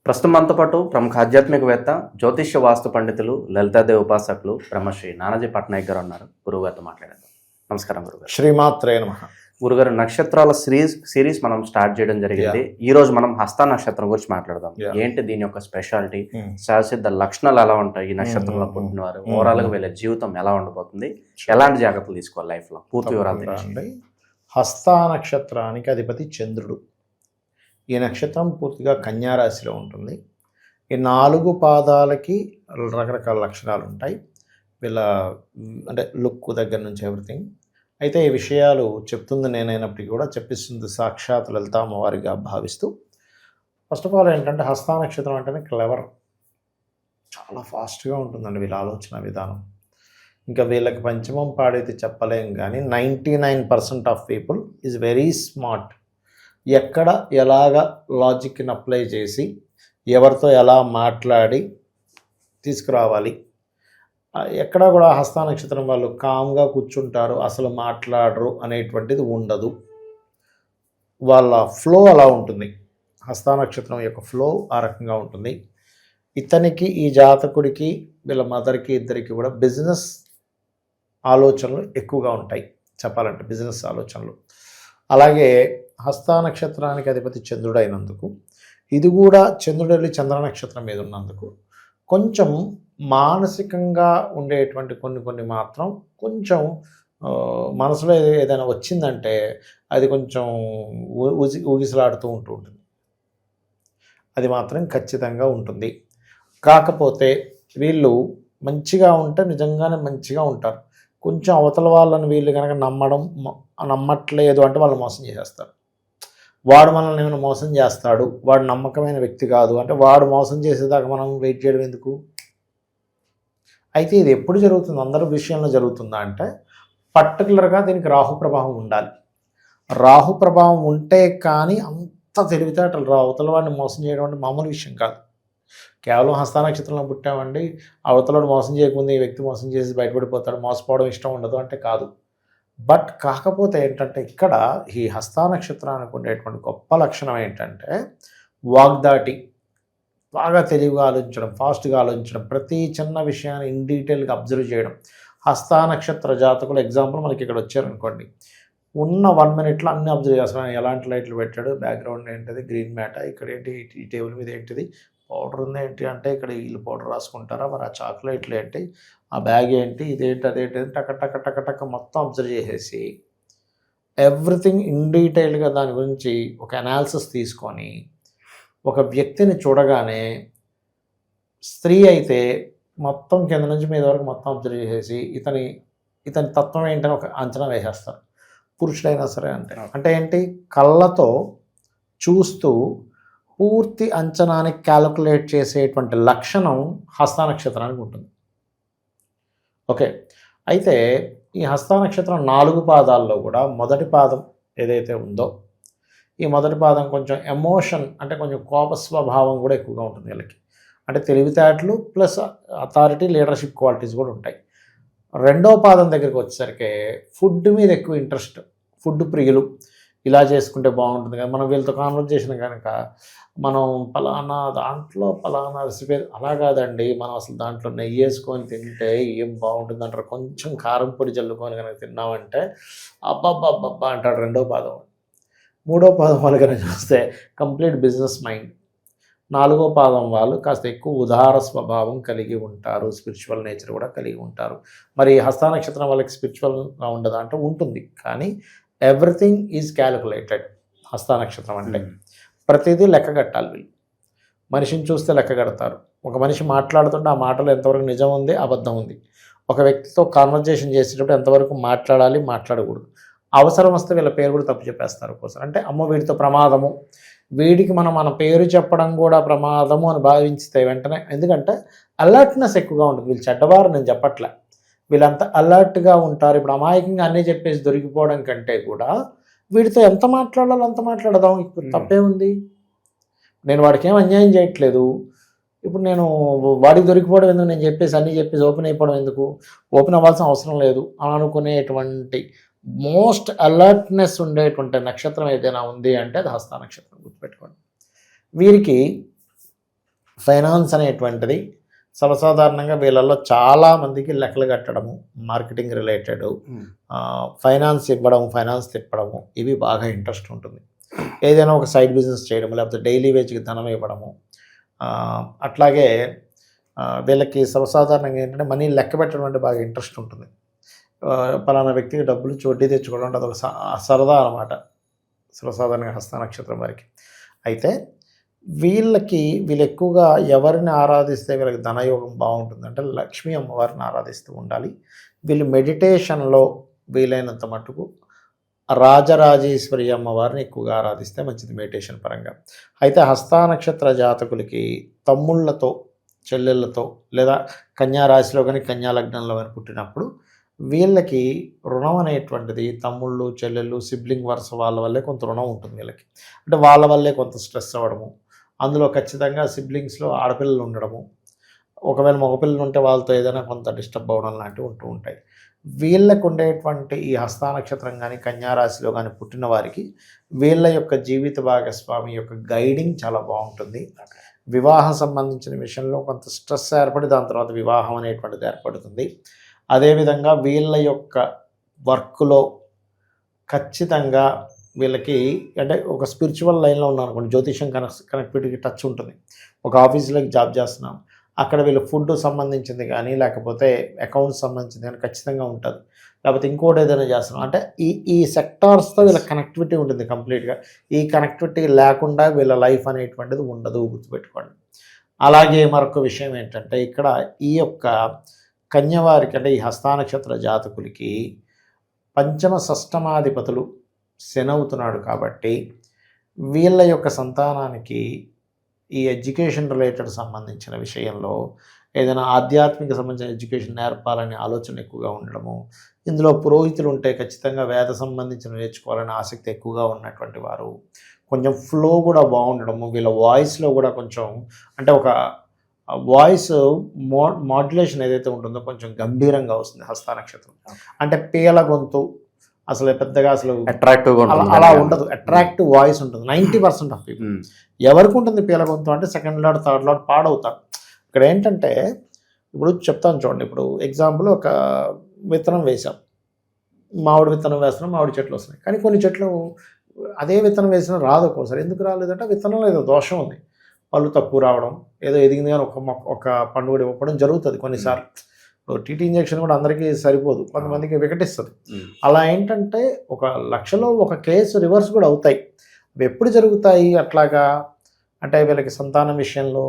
ప్రస్తుతం మనతో పాటు ప్రముఖ ఆధ్యాత్మికవేత్త, జ్యోతిష్య వాస్తు పండితులు, లలితాదేవి ఉపాసకులు బ్రహ్మశ్రీ నానాజీ పట్నాయక్ గారు ఉన్నారు. గురువుగారితో మాట్లాడేద్దాం. నమస్కారం గురుగారు. శ్రీమాత్రే నమః. గురుగారు, నక్షత్రాల సిరీస్ మనం స్టార్ట్ చేయడం జరిగింది. ఈ రోజు మనం హస్త నక్షత్రం గురించి మాట్లాడదాం. ఏంటి దీని యొక్క స్పెషాలిటీ, సహసిద్ధ లక్షణాలు ఎలా ఉంటాయి, ఈ నక్షత్రంలో పుట్టిన వారు ఓవరాల్ గా వీళ్ళ జీవితం ఎలా ఉండబోతుంది, ఎలాంటి జాగ్రత్తలు తీసుకోవాలి లైఫ్ లో, పూర్తి వివరాలు అండి. హస్త నక్షత్రానికి అధిపతి చంద్రుడు. ఈ నక్షత్రం పూర్తిగా కన్యా రాశిలో ఉంటుంది. ఈ 4 పాదాలకి రకరకాల లక్షణాలు ఉంటాయి. వీళ్ళ అంటే లుక్ దగ్గర నుంచి ఎవ్రీథింగ్. అయితే ఈ విషయాలు చెప్తుంది నేనైనప్పటికీ కూడా చెప్పిస్తుంది సాక్షాత్ లలిత అమ్మవారిగా భావిస్తూ, ఫస్ట్ ఆఫ్ ఆల్ ఏంటంటే హస్త నక్షత్రం అంటేనే క్లెవర్, చాలా ఫాస్ట్గా ఉంటుందండి వీళ్ళ ఆలోచన విధానం. ఇంకా వీళ్ళకి పంచమం పాడైతే చెప్పలేం, కానీ 99% of people is very smart. ఎక్కడ ఎలాగ లాజిక్ని అప్లై చేసి ఎవరితో ఎలా మాట్లాడి తీసుకురావాలి, ఎక్కడ కూడా హస్త నక్షత్రం వాళ్ళు కామ్గా కూర్చుంటారు, అసలు మాట్లాడరు అనేటువంటిది ఉండదు. వాళ్ళ ఫ్లో అలా ఉంటుంది. హస్త నక్షత్రం యొక్క ఫ్లో ఆ రకంగా ఉంటుంది. ఇతనికి, ఈ జాతకుడికి, వీళ్ళ మదర్కి ఇద్దరికి కూడా బిజినెస్ ఆలోచనలు ఎక్కువగా ఉంటాయి చెప్పాలంటే, బిజినెస్ ఆలోచనలు. అలాగే హస్త నక్షత్రానికి అధిపతి చంద్రుడు అయినందుకు, ఇది కూడా చంద్రుడు వెళ్ళి చంద్ర నక్షత్రం మీద ఉన్నందుకు కొంచెం మానసికంగా ఉండేటువంటి కొన్ని మాత్రం కొంచెం మనసులో ఏదైనా వచ్చిందంటే అది కొంచెం ఊగిసలాడుతూ ఉంటుంది. అది మాత్రం ఖచ్చితంగా ఉంటుంది. కాకపోతే వీళ్ళు మంచిగా ఉంటే నిజంగానే మంచిగా ఉంటారు. కొంచెం అవతల వాళ్ళని వీళ్ళు కనుక నమ్మట్లేదు అంటే వాళ్ళు మోసం చేసేస్తారు. వాడు మనల్ని ఏమైనా మోసం చేస్తాడు, వాడు నమ్మకమైన వ్యక్తి కాదు అంటే వాడు మోసం చేసేదాకా మనం వెయిట్ చేయడం ఎందుకు? అయితే ఇది ఎప్పుడు జరుగుతుంది, అందరి విషయంలో జరుగుతుందా అంటే పర్టికులర్గా దీనికి రాహు ప్రభావం ఉండాలి. రాహు ప్రభావం ఉంటే కానీ అంత తెలివితేటలు అవతల వాడిని మోసం చేయడం అంటే మామూలు విషయం కాదు. కేవలం హస్త నక్షత్రంలో పుట్టామండి, అవతలవాడు మోసం చేయకుండా ఈ వ్యక్తి మోసం చేసి బయటపడిపోతాడు, మోసపోవడం ఇష్టం ఉండదు అంటే కాదు. బట్ కాకపోతే ఏంటంటే ఇక్కడ ఈ హస్త నక్షత్రానికి ఉండేటువంటి గొప్ప లక్షణం ఏంటంటే వాగ్దాటి, బాగా తెలివిగా ఆలోచించడం, ఫాస్ట్గా ఆలోచించడం, ప్రతి చిన్న విషయాన్ని ఇన్ డీటెయిల్గా అబ్జర్వ్ చేయడం. హస్త నక్షత్ర జాతకులు ఎగ్జాంపుల్ మనకి ఇక్కడ వచ్చారనుకోండి, ఉన్న 1 మినిట్లో అన్ని అబ్జర్వ్ చేస్తాను. ఎలాంటి లైట్లు పెట్టాడు, బ్యాక్గ్రౌండ్ ఏంటిది, గ్రీన్ మ్యాట, ఇక్కడ ఏంటి, ఈ టేబుల్ మీద ఏంటిది, పౌడర్ ఉంది ఏంటి అంటే ఇక్కడ వీళ్ళు పౌడర్ రాసుకుంటారా, మరి ఆ చాక్లెట్లు ఏంటి, ఆ బ్యాగ్ ఏంటి, ఇదేంటి అదేంటి, టక టక టక టక మొత్తం అబ్జర్వ్ చేసేసి ఎవ్రీథింగ్ ఇన్ డీటెయిల్గా దాని గురించి ఒక అనాలిసిస్ తీసుకొని ఒక వ్యక్తిని చూడగానే, స్త్రీ అయితే మొత్తం కింద నుంచి మీద వరకు మొత్తం అబ్జర్వ్ చేసేసి ఇతని తత్వం ఏంటని ఒక అంచనా వేసేస్తారు. పురుషుడైనా సరే అంటే ఏంటి, కళ్ళతో చూస్తూ పూర్తి అంచనాన్ని క్యాలిక్యులేట్ చేసేటువంటి లక్షణం హస్త నక్షత్రానికి ఉంటుంది. ఓకే, అయితే ఈ హస్త నక్షత్రం 4 పాదాల్లో కూడా మొదటి పాదం ఏదైతే ఉందో, ఈ మొదటి పాదం కొంచెం ఎమోషన్ అంటే కొంచెం కోప స్వభావం కూడా ఎక్కువగా ఉంటుంది వీళ్ళకి. అంటే తెలివితేటలు ప్లస్ అథారిటీ, లీడర్షిప్ క్వాలిటీస్ కూడా ఉంటాయి. రెండో పాదం దగ్గరికి వచ్చేసరికి ఫుడ్ మీద ఎక్కువ ఇంట్రెస్ట్, ఫుడ్ ప్రియులు. ఇలా చేసుకుంటే బాగుంటుంది కదా, మనం వీళ్ళతో కాన్వర్జేషన్ కనుక మనం పలానా దాంట్లో పలానా రెసిపీ అలా కాదండి, మనం అసలు దాంట్లో నెయ్యి వేసుకొని తింటే ఏం బాగుంటుంది అంటారు. కొంచెం కారం పొడి చల్లుకొని కనుక తిన్నామంటే అబ్బబ్బబ్బబ్బా అంటాడు రెండో పాదం. మూడో పాదం వాళ్ళు కనుక చూస్తే కంప్లీట్ బిజినెస్ మైండ్. 4వ పాదం వాళ్ళు కాస్త ఎక్కువ ఉదార స్వభావం కలిగి ఉంటారు, స్పిరిచువల్ నేచర్ కూడా కలిగి ఉంటారు. మరి హస్త నక్షత్రం వాళ్ళకి స్పిరిచువల్గా ఉండదా అంటే ఉంటుంది, కానీ ఎవ్రీథింగ్ ఈజ్ క్యాలిక్యులేటెడ్. హస్త నక్షత్రం అంటే ప్రతిదీ లెక్క కట్టాలి. వీళ్ళు మనిషిని చూస్తే లెక్క కడతారు. ఒక మనిషి మాట్లాడుతుంటే ఆ మాటలో ఎంతవరకు నిజం ఉంది, అబద్ధం ఉంది. ఒక వ్యక్తితో కాన్వర్జేషన్ చేసేటప్పుడు ఎంతవరకు మాట్లాడాలి, మాట్లాడకూడదు. అవసరం వస్తే వీళ్ళ పేరు కూడా తప్పు చెప్పేస్తారు ఒక్కోసారి. అంటే అమ్మో వీడితో ప్రమాదము, వీడికి మన పేరు చెప్పడం కూడా ప్రమాదము అని భావించితే వెంటనే, ఎందుకంటే అలర్ట్నెస్ ఎక్కువగా ఉంటుంది. వీళ్ళు చెడ్డవారు నేను చెప్పట్లే, వీళ్ళంతా అలర్ట్గా ఉంటారు. ఇప్పుడు అమాయకంగా అన్నీ చెప్పేసి దొరికిపోవడం కంటే కూడా వీడితో ఎంత మాట్లాడాలో అంత మాట్లాడదాం, ఇప్పుడు తప్పే ఉంది. నేను వాడికి ఏం అన్యాయం చేయట్లేదు, ఇప్పుడు నేను వాడికి దొరికిపోవడం ఎందుకు, నేను చెప్పేసి అన్నీ చెప్పేసి ఓపెన్ అయిపోవడం ఎందుకు, ఓపెన్ అవ్వాల్సిన అవసరం లేదు అని అనుకునేటువంటి మోస్ట్ అలర్ట్నెస్ ఉండేటువంటి నక్షత్రం ఏదైనా ఉంది అంటే అది హస్త నక్షత్రం, గుర్తుపెట్టుకోండి. వీరికి ఫైనాన్స్ అనేటువంటిది సర్వసాధారణంగా వీళ్ళల్లో చాలామందికి లెక్కలు కట్టడము, మార్కెటింగ్ రిలేటెడ్, ఫైనాన్స్ ఇవ్వడం, ఫైనాన్స్ తిప్పడము, ఇవి బాగా ఇంట్రెస్ట్ ఉంటుంది. ఏదైనా ఒక సైడ్ బిజినెస్ చేయడము, లేకపోతే డైలీ వేజ్కి ధనం ఇవ్వడము, అట్లాగే వీళ్ళకి సర్వసాధారణంగా ఏంటంటే మనీ లెక్క పెట్టడం అంటే బాగా ఇంట్రెస్ట్ ఉంటుంది. పలానా వ్యక్తికి డబ్బులు వడ్డీ తెచ్చుకోవడం అంటే అదొక సరదా అనమాట సర్వసాధారణంగా హస్త నక్షత్రం వారికి. అయితే వీళ్ళు ఎక్కువగా ఎవరిని ఆరాధిస్తే వీళ్ళకి ధనయోగం బాగుంటుంది అంటే లక్ష్మీ అమ్మవారిని ఆరాధిస్తూ ఉండాలి. వీళ్ళు మెడిటేషన్లో వీలైనంత మటుకు రాజరాజేశ్వరి అమ్మవారిని ఎక్కువగా ఆరాధిస్తే మంచిది మెడిటేషన్ పరంగా. అయితే హస్త నక్షత్ర జాతకులకి తమ్ముళ్ళతో, చెల్లెళ్ళతో లేదా కన్యా రాశిలో కానీ కన్యా లగ్నంలో కానీ పుట్టినప్పుడు వీళ్ళకి రుణం అనేటువంటిది తమ్ముళ్ళు, చెల్లెళ్ళు, సిబ్లింగ్ వరుస వాళ్ళ వల్లే కొంత రుణం ఉంటుంది వీళ్ళకి. అంటే వాళ్ళ వల్లే కొంత స్ట్రెస్ అవ్వడము, అందులో ఖచ్చితంగా సిబ్లింగ్స్లో ఆడపిల్లలు ఉండడము, ఒకవేళ మగపిల్లలు ఉంటే వాళ్ళతో ఏదైనా కొంత డిస్టర్బ్ అవ్వడం లాంటివి ఉంటూ ఉంటాయి. వీళ్ళకు ఉండేటువంటి ఈ హస్త నక్షత్రం కానీ కన్యా రాశిలో కానీ పుట్టిన వారికి వీళ్ళ యొక్క జీవిత భాగస్వామి యొక్క గైడింగ్ చాలా బాగుంటుంది. వివాహం సంబంధించిన విషయంలో కొంత స్ట్రెస్ ఏర్పడి దాని తర్వాత వివాహం అనేటువంటిది ఏర్పడుతుంది. అదేవిధంగా వీళ్ళ యొక్క వర్క్లో ఖచ్చితంగా వీళ్ళకి అంటే ఒక స్పిరిచువల్ లైన్లో ఉన్నాం అనుకోండి, జ్యోతిషం కనెక్టివిటీకి టచ్ ఉంటుంది. ఒక ఆఫీసులోకి జాబ్ చేస్తున్నాం, అక్కడ వీళ్ళు ఫుడ్ సంబంధించింది కానీ లేకపోతే అకౌంట్స్ సంబంధించింది కానీ ఖచ్చితంగా ఉంటుంది. లేకపోతే ఇంకోటి ఏదైనా చేస్తున్నాం అంటే ఈ సెక్టార్స్తో వీళ్ళ కనెక్టివిటీ ఉంటుంది కంప్లీట్గా. ఈ కనెక్టివిటీ లేకుండా వీళ్ళ లైఫ్ అనేటువంటిది ఉండదు, గుర్తుపెట్టుకోండి. అలాగే మరొక విషయం ఏంటంటే ఇక్కడ ఈ యొక్క కన్యవారికి అంటే ఈ హస్త నక్షత్ర జాతకులకి పంచమ షష్టమాధిపతులు శని అవుతున్నాడు కాబట్టి వీళ్ళ యొక్క సంతానానికి ఈ ఎడ్యుకేషన్ రిలేటెడ్ సంబంధించిన విషయంలో ఏదైనా ఆధ్యాత్మిక సంబంధించిన ఎడ్యుకేషన్ నేర్పాలనే ఆలోచన ఎక్కువగా ఉండడము, ఇందులో పురోహితులు ఉంటే ఖచ్చితంగా వేద సంబంధించిన నేర్చుకోవాలనే ఆసక్తి ఎక్కువగా ఉన్నటువంటి వారు, కొంచెం ఫ్లో కూడా బాగుండడము, వీళ్ళ వాయిస్లో కూడా కొంచెం అంటే ఒక వాయిస్ మాడ్యులేషన్ ఏదైతే ఉంటుందో కొంచెం గంభీరంగా వస్తుంది హస్త నక్షత్రం. అంటే పీల గొంతు అసలు పెద్దగా అసలు అట్రాక్టివ్గా అలా ఉండదు, అట్రాక్టివ్ వాయిస్ ఉంటుంది. 90% ఆఫ్ పీపుల్ ఎవరికి ఉంటుంది పీల గొంతు అంటే సెకండ్ లాడ్ థర్డ్ లాడ్ పాడవుతారు. ఇక్కడ ఏంటంటే ఇప్పుడు చెప్తాను చూడండి, ఇప్పుడు ఎగ్జాంపుల్ ఒక విత్తనం వేసాం, మామిడి విత్తనం వేస్తున్నాం, మామిడి చెట్లు వస్తున్నాయి. కానీ కొన్ని చెట్లు అదే విత్తనం వేసినా రాదు ఒక్కోసారి. ఎందుకు రాలేదంటే విత్తనంలో ఏదో దోషం ఉంది, పళ్ళు తక్కువ రావడం, ఏదో ఎదిగింది కానీ ఒక పండు కూడా ఇవ్వడం జరుగుతుంది కొన్నిసార్లు. టీటీ ఇంజెక్షన్ కూడా అందరికీ సరిపోదు, కొంతమందికి వికటిస్తుంది. అలా ఏంటంటే 1,00,000లో ఒక కేసు రివర్స్ కూడా అవుతాయి. అవి ఎప్పుడు జరుగుతాయి అట్లాగా అంటే వీళ్ళకి సంతానం విషయంలో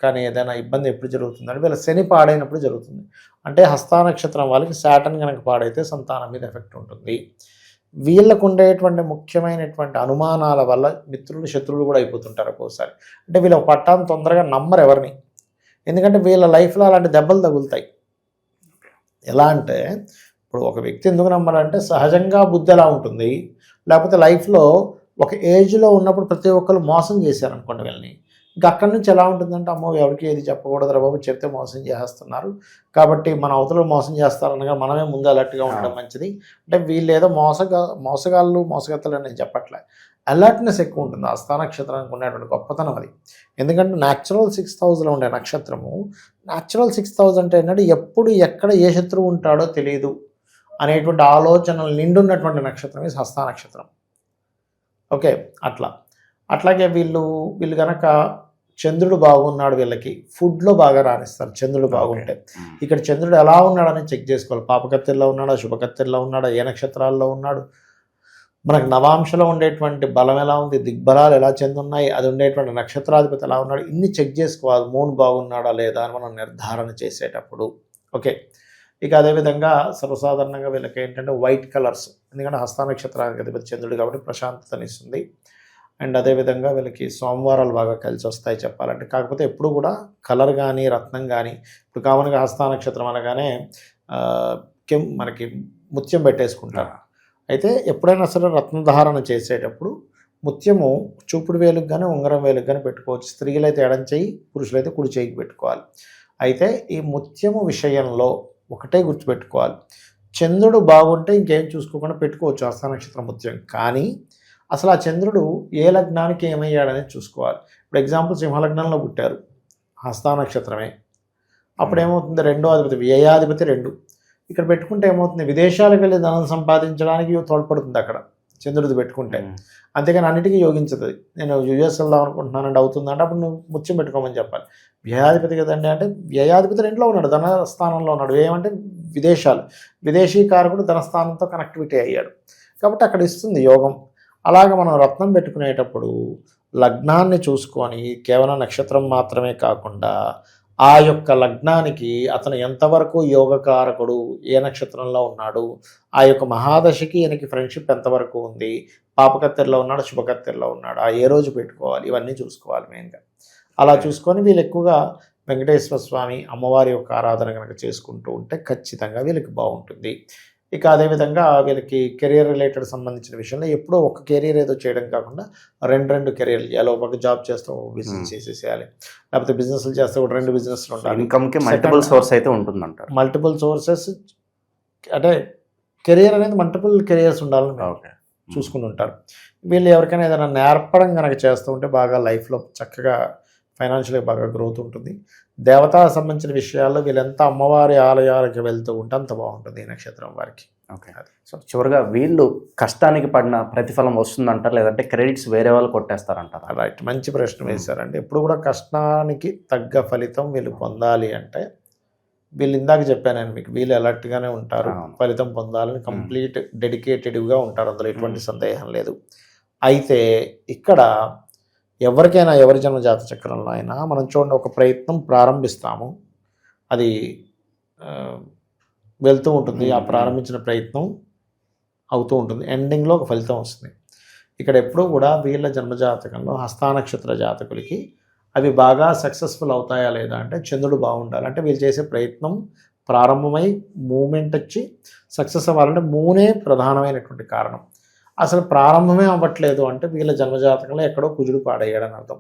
కానీ ఏదైనా ఇబ్బంది ఎప్పుడు జరుగుతుంది అంటే వీళ్ళ శని పాడైనప్పుడు జరుగుతుంది. అంటే హస్త నక్షత్రం వాళ్ళకి శాటర్న్ కనుక పాడైతే సంతానం మీద ఎఫెక్ట్ ఉంటుంది. వీళ్ళకు ఉండేటువంటి ముఖ్యమైనటువంటి అనుమానాల వల్ల మిత్రులు శత్రువులు కూడా అయిపోతుంటారు ఒక్కోసారి. అంటే వీళ్ళ పట్టాన్ని తొందరగా నమ్మరు ఎవరిని, ఎందుకంటే వీళ్ళ లైఫ్లో అలాంటి దెబ్బలు తగులుతాయి. ఎలా అంటే ఇప్పుడు ఒక వ్యక్తి ఎందుకు నమ్మాలంటే సహజంగా బుద్ధి ఎలా ఉంటుంది, లేకపోతే లైఫ్లో ఒక ఏజ్లో ఉన్నప్పుడు ప్రతి ఒక్కరు మోసం చేశారనుకోండి వీళ్ళని, ఇంకా అక్కడి నుంచి ఎలా ఉంటుందంటే అమ్మో ఎవరికి ఏది చెప్పకూడదురా బాబు, చెప్తే మోసం చేస్తున్నారు కాబట్టి మన అవతల మోసం చేస్తారనగా మనమే ముందు అలర్ట్గా ఉండడం మంచిది. అంటే వీళ్ళు ఏదో మోసగాళ్ళు మోసగత్తలు నేను చెప్పట్లే, అలర్ట్నెస్ ఎక్కువ ఉంటుంది హస్త నక్షత్రానికి ఉన్నటువంటి గొప్పతనం అది. ఎందుకంటే న్యాచురల్ 6th హౌస్లో ఉండే నక్షత్రము, న్యాచురల్ 6th హౌస్ అంటే ఏంటంటే ఎప్పుడు ఎక్కడ ఏ శత్రువు ఉంటాడో తెలియదు అనేటువంటి ఆలోచనలు నిండున్నటువంటి నక్షత్రమే హస్త నక్షత్రం. ఓకే, అట్లాగే వీళ్ళు కనుక చంద్రుడు బాగున్నాడు, వీళ్ళకి ఫుడ్లో బాగా రాణిస్తారు చంద్రుడు బాగుంటే. ఇక్కడ చంద్రుడు ఎలా ఉన్నాడని చెక్ చేసుకోవాలి. పాపకత్తెల్లో ఉన్నాడా, శుభకత్తెల్లో ఉన్నాడా, ఏ నక్షత్రాల్లో ఉన్నాడు, మనకు నవాంశలో ఉండేటువంటి బలం ఎలా ఉంది, దిగ్బలాలు ఎలా చెందున్నాయి, అది ఉండేటువంటి నక్షత్రాధిపతి ఎలా ఉన్నాడు, ఇన్ని చెక్ చేసుకోవాలి. మూన్ బాగున్నాడా లేదా అని మనం నిర్ధారణ చేసేటప్పుడు. ఓకే, ఇక అదేవిధంగా సర్వసాధారణంగా వీళ్ళకి ఏంటంటే వైట్ కలర్స్, ఎందుకంటే హస్త నక్షత్రానికి అధిపతి చంద్రుడు కాబట్టి ప్రశాంతతనిస్తుంది. అండ్ అదేవిధంగా వీళ్ళకి సోమవారాలు బాగా కలిసి వస్తాయి చెప్పాలంటే. కాకపోతే ఎప్పుడు కూడా కలర్ కానీ రత్నం కానీ, ఇప్పుడు కామన్గా హస్త నక్షత్రం అనగానే మనకి ముత్యం పెట్టేసుకుంటారు. అయితే ఎప్పుడైనా సరే రత్నధారణ చేసేటప్పుడు ముత్యము చూపుడు వేలుకు కానీ ఉంగరం వేలుకు కానీ పెట్టుకోవచ్చు. స్త్రీలైతే ఎడం చేయి, పురుషులైతే కుడి చేయికి పెట్టుకోవాలి. అయితే ఈ ముత్యము విషయంలో ఒకటే గుర్తుపెట్టుకోవాలి, చంద్రుడు బాగుంటే ఇంకేం చూసుకోకుండా పెట్టుకోవచ్చు హస్త నక్షత్రం ముత్యం. కానీ అసలు ఆ చంద్రుడు ఏ లగ్నానికి ఏమయ్యాడనేది చూసుకోవాలి. ఇప్పుడు ఎగ్జాంపుల్ సింహలగ్నంలో పుట్టారు, హస్తా నక్షత్రమే. అప్పుడు ఏమవుతుంది, రెండో అధిపతి వ్యయాధిపతి 2 ఇక్కడ పెట్టుకుంటే ఏమవుతుంది, విదేశాలకు వెళ్ళి ధనం సంపాదించడానికి తోడ్పడుతుంది అక్కడ చంద్రుడిది పెట్టుకుంటే. అంతేగాని అన్నిటికీ యోగించదు. నేను యుఎస్ వెళ్దాం అనుకుంటున్నానంటే అవుతుందంటే అప్పుడు నువ్వు ముత్యం పెట్టుకోమని చెప్పాలి. వ్యయాధిపతి కదండి, అంటే వ్యయాధిపతి 2లో ఉన్నాడు, ధనస్థానంలో ఉన్నాడు. ఏమంటే విదేశాలు, విదేశీ కారకుడు ధనస్థానంతో కనెక్టివిటీ అయ్యాడు కాబట్టి అక్కడ ఇస్తుంది యోగం. అలాగే మనం రత్నం పెట్టుకునేటప్పుడు లగ్నాన్ని చూసుకొని కేవలం నక్షత్రం మాత్రమే కాకుండా ఆ యొక్క లగ్నానికి అతను ఎంతవరకు యోగకారకుడు, ఏ నక్షత్రంలో ఉన్నాడు, ఆ యొక్క మహాదశకి ఈయనకి ఫ్రెండ్షిప్ ఎంతవరకు ఉంది, పాపకత్తెరలో ఉన్నాడు, శుభకత్తెరలో ఉన్నాడు, ఆ ఏ రోజు పెట్టుకోవాలి, ఇవన్నీ చూసుకోవాలి మెయిన్గా. అలా చూసుకొని వీళ్ళు ఎక్కువగా వెంకటేశ్వర స్వామి అమ్మవారి యొక్క ఆరాధన కనుక చేసుకుంటూ ఉంటే ఖచ్చితంగా వీళ్ళకి బాగుంటుంది. ఇక అదేవిధంగా వీళ్ళకి కెరియర్ రిలేటెడ్ సంబంధించిన విషయంలో ఎప్పుడో ఒక కెరియర్ ఏదో చేయడం కాకుండా రెండు కెరియర్లు చేయాలి. ఒక జాబ్ చేస్తే ఒక బిజినెస్ చేసేసేయాలి, లేకపోతే బిజినెస్లు చేస్తే కూడా 2 బిజినెస్లు ఉండాలి. ఇన్కమ్కి మల్టిపుల్ సోర్స్ అయితే ఉంటుందంటారు. మల్టిపుల్ సోర్సెస్ అంటే కెరియర్ అనేది మల్టిపుల్ కెరియర్స్ ఉండాలని చూసుకుని ఉంటారు. వీళ్ళు ఎవరికైనా ఏదైనా నేర్పడం కనుక చేస్తూ ఉంటే బాగా లైఫ్లో చక్కగా ఫైనాన్షియల్గా బాగా గ్రోత్ ఉంటుంది. దేవతా సంబంధించిన విషయాల్లో వీళ్ళంతా అమ్మవారి ఆలయాలకు వెళ్తూ ఉంటే అంత బాగుంటుంది ఈ నక్షత్రం వారికి. ఓకే, సో చివరిగా వీళ్ళు కష్టానికి పడిన ప్రతిఫలం వస్తుందంటారు, లేదంటే క్రెడిట్స్ వేరే వాళ్ళు కొట్టేస్తారంటారా? రైట్, మంచి ప్రశ్న వేశారండి. ఎప్పుడు కూడా కష్టానికి తగ్గ ఫలితం వీళ్ళు పొందాలి అంటే వీళ్ళు ఇందాక చెప్పానండి మీకు, వీళ్ళు అలర్ట్గానే ఉంటారు, ఫలితం పొందాలని కంప్లీట్ డెడికేటెడ్గా ఉంటారు, అందులో ఎటువంటి సందేహం లేదు. అయితే ఇక్కడ ఎవరికైనా ఎవరి జన్మ జాత చక్రంలో అయినా మనం చూడండి, ఒక ప్రయత్నం ప్రారంభిస్తాము, అది వెళ్తూ ఉంటుంది, ఆ ప్రారంభించిన ప్రయత్నం అవుతూ ఉంటుంది, ఎండింగ్లో ఒక ఫలితం వస్తుంది. ఇక్కడ ఎప్పుడూ కూడా వీళ్ళ జన్మజాతకంలో హస్తానక్షత్ర జాతకులకి అవి బాగా సక్సెస్ఫుల్ అవుతాయా లేదా అంటే చంద్రుడు బాగుండాలి, అంటే వీళ్ళు చేసే ప్రయత్నం ప్రారంభమై మూమెంట్ వచ్చి సక్సెస్ అవ్వాలంటే మూనే ప్రధానమైనటువంటి కారణం. అసలు ప్రారంభమే అవ్వట్లేదు అంటే వీళ్ళ జన్మజాతకంలో ఎక్కడో కుజుడు పాడయ్యాడని అర్థం.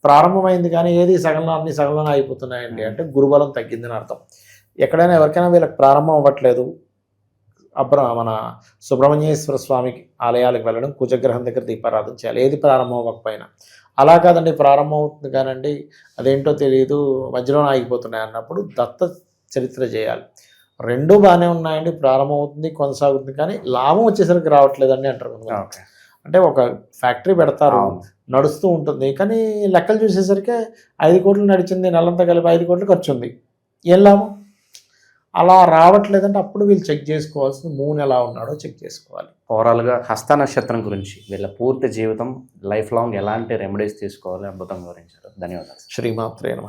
ప్రారంభమైంది కానీ ఏది సగంలో అన్ని సగంలోనే అయిపోతున్నాయండి అంటే గురుబలం తగ్గిందని అర్థం. ఎక్కడైనా ఎవరికైనా వీళ్ళకి ప్రారంభం అవ్వట్లేదు, మన సుబ్రహ్మణ్యేశ్వర స్వామికి ఆలయాలకు వెళ్ళడం, కుజగ్రహం దగ్గర దీపారాధన చేయాలి, ఏది ప్రారంభం అవ్వకపోయినా. అలా కాదండి ప్రారంభం అవుతుంది కానండి అదేంటో తెలియదు మధ్యలో ఆగిపోతున్నాయి అన్నప్పుడు దత్త చరిత్ర చేయాలి. 2 బాగానే ఉన్నాయండి, ప్రారంభం అవుతుంది కొనసాగుతుంది కానీ లాభం వచ్చేసరికి రావట్లేదండి అంటారు. అంటే ఒక ఫ్యాక్టరీ పెడతారు, నడుస్తూ ఉంటుంది, కానీ లెక్కలు చూసేసరికి 5 కోట్లు నడిచింది, నెలంతా కలిపి 5 కోట్లు ఖర్చు ఉంది, ఏం లాభం? అలా రావట్లేదంటే అప్పుడు వీళ్ళు చెక్ చేసుకోవాల్సింది మూన్ ఎలా ఉన్నాడో చెక్ చేసుకోవాలి. ఓవరాల్గా హస్త నక్షత్రం గురించి వీళ్ళ పూర్తి జీవితం లైఫ్ లాంగ్ ఎలాంటి రెమెడీస్ తీసుకోవాలి అద్భుతంగా వివరించారు. ధన్యవాదాలు. శ్రీమాత్రే నమః.